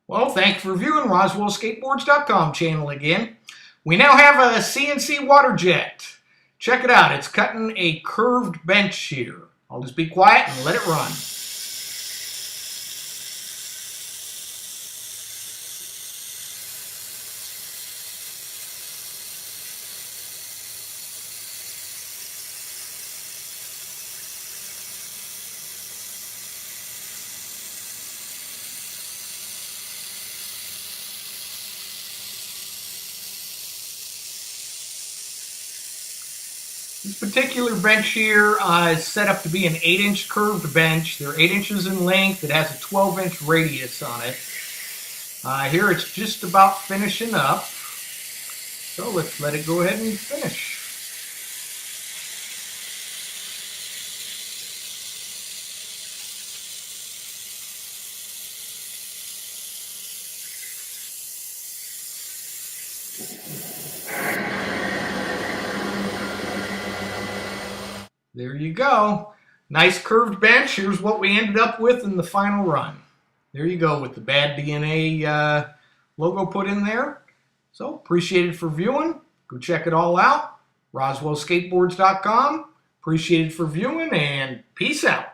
Well, thanks for viewing RoswellSkateboards.com channel again. We now have a CNC water jet. Check it out. It's cutting a curved bench here. I'll just be quiet and let it run. This particular bench here is set up to be an 8-inch curved bench. They're 8 inches in length. It has a 12-inch radius on it. Here it's just about finishing up. So let's let it go ahead and finish. There you go. Nice curved bench. Here's what we ended up with in the final run. There you go with the Bad DNA logo put in there. So appreciate it for viewing. Go check it all out. RoswellSkateboards.com. Appreciate it for viewing and peace out.